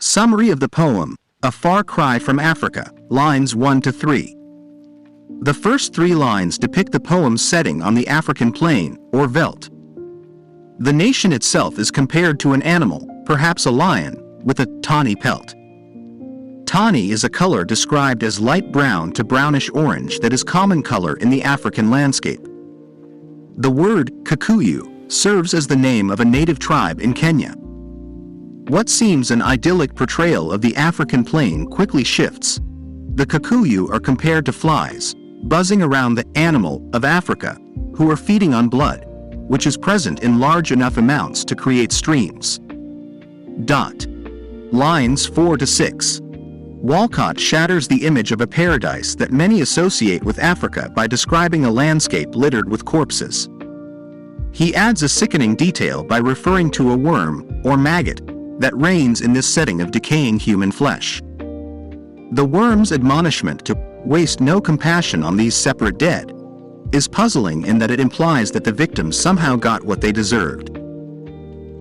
Summary of the poem, A Far Cry from Africa, lines 1 to 3. The first 3 lines depict the poem's setting on the African plain, or veldt. The nation itself is compared to an animal, perhaps a lion, with a tawny pelt. Tawny is a color described as light brown to brownish orange that is common color in the African landscape. The word Kikuyu serves as the name of a native tribe in Kenya. What seems an idyllic portrayal of the African plain quickly shifts. The Kikuyu are compared to flies, buzzing around the animal of Africa, who are feeding on blood, which is present in large enough amounts to create streams. Lines 4 to 6. Walcott shatters the image of a paradise that many associate with Africa by describing a landscape littered with corpses. He adds a sickening detail by referring to a worm, or maggot, that reigns in this setting of decaying human flesh. The worm's admonishment to waste no compassion on these separate dead is puzzling in that it implies that the victims somehow got what they deserved.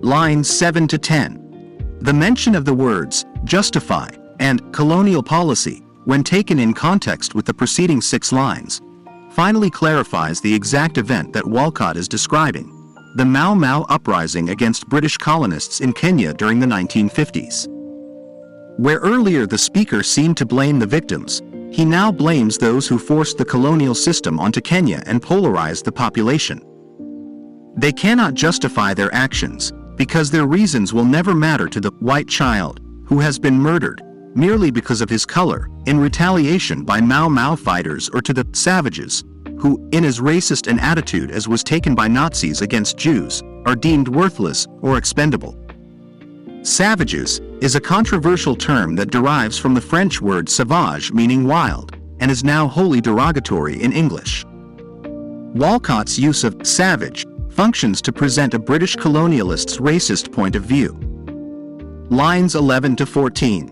Lines 7 to 10. The mention of the words justify and colonial policy, when taken in context with the preceding 6 lines, finally clarifies the exact event that Walcott is describing: the Mau Mau uprising against British colonists in Kenya during the 1950s. Where earlier the speaker seemed to blame the victims, he now blames those who forced the colonial system onto Kenya and polarized the population. They cannot justify their actions, because their reasons will never matter to the white child who has been murdered merely because of his color, in retaliation by Mau Mau fighters, or to the savages who, in as racist an attitude as was taken by Nazis against Jews, are deemed worthless or expendable. Savages is a controversial term that derives from the French word sauvage, meaning wild, and is now wholly derogatory in English. Walcott's use of savage functions to present a British colonialist's racist point of view. Lines 11 to 14.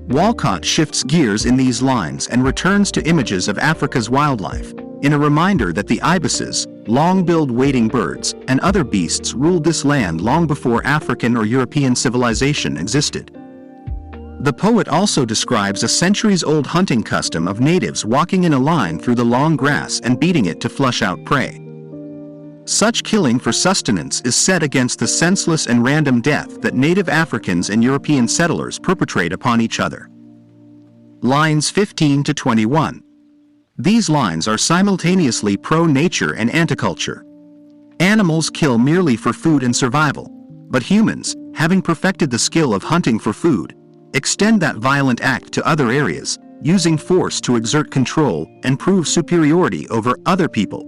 Walcott shifts gears in these lines and returns to images of Africa's wildlife, in a reminder that the ibises, long-billed wading birds, and other beasts ruled this land long before African or European civilization existed. The poet also describes a centuries-old hunting custom of natives walking in a line through the long grass and beating it to flush out prey. Such killing for sustenance is set against the senseless and random death that native Africans and European settlers perpetrate upon each other. Lines 15 to 21. These lines are simultaneously pro-nature and anti-culture. Animals kill merely for food and survival, but humans, having perfected the skill of hunting for food, extend that violent act to other areas, using force to exert control and prove superiority over other people.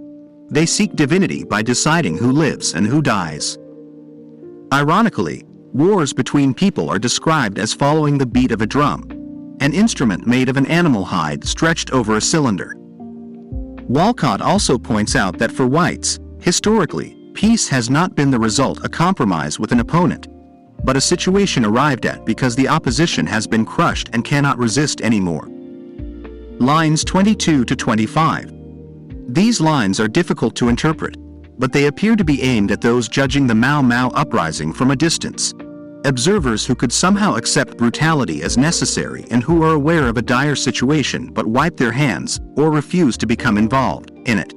They seek divinity by deciding who lives and who dies. Ironically, wars between people are described as following the beat of a drum, an instrument made of an animal hide stretched over a cylinder. Walcott also points out that for whites, historically, peace has not been the result of a compromise with an opponent, but a situation arrived at because the opposition has been crushed and cannot resist anymore. Lines 22 to 25. These lines are difficult to interpret, but they appear to be aimed at those judging the Mau Mau uprising from a distance, observers who could somehow accept brutality as necessary and who are aware of a dire situation but wipe their hands or refuse to become involved in it.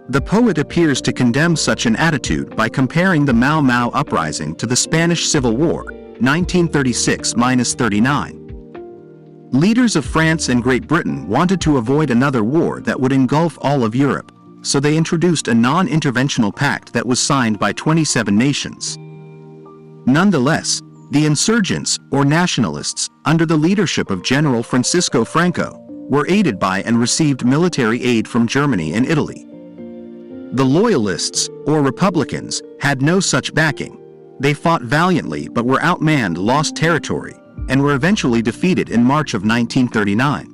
The poet appears to condemn such an attitude by comparing the Mau Mau uprising to the Spanish Civil War, 1936–39. Leaders of France and Great Britain wanted to avoid another war that would engulf all of Europe, so they introduced a non-interventional pact that was signed by 27 nations. Nonetheless, the insurgents, or nationalists, under the leadership of General Francisco Franco, were aided by and received military aid from Germany and Italy. The Loyalists, or Republicans, had no such backing. They fought valiantly but were outmanned, lost territory, and were eventually defeated in March of 1939.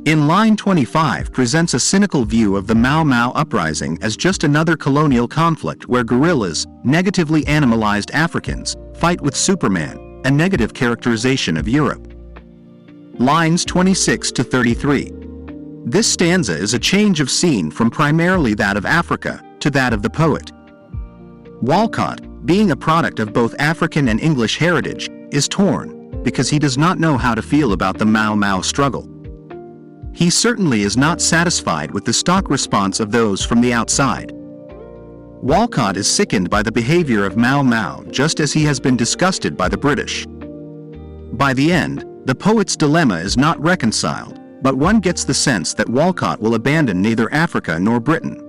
In line 25 presents a cynical view of the Mau Mau uprising as just another colonial conflict where guerrillas, negatively animalized Africans, fight with Superman, a negative characterization of Europe. Lines 26 to 33. This stanza is a change of scene from primarily that of Africa to that of the poet. Walcott, being a product of both African and English heritage, is torn, because he does not know how to feel about the Mau Mau struggle. He certainly is not satisfied with the stock response of those from the outside. Walcott is sickened by the behavior of Mau Mau just as he has been disgusted by the British. By the end, the poet's dilemma is not reconciled, but one gets the sense that Walcott will abandon neither Africa nor Britain.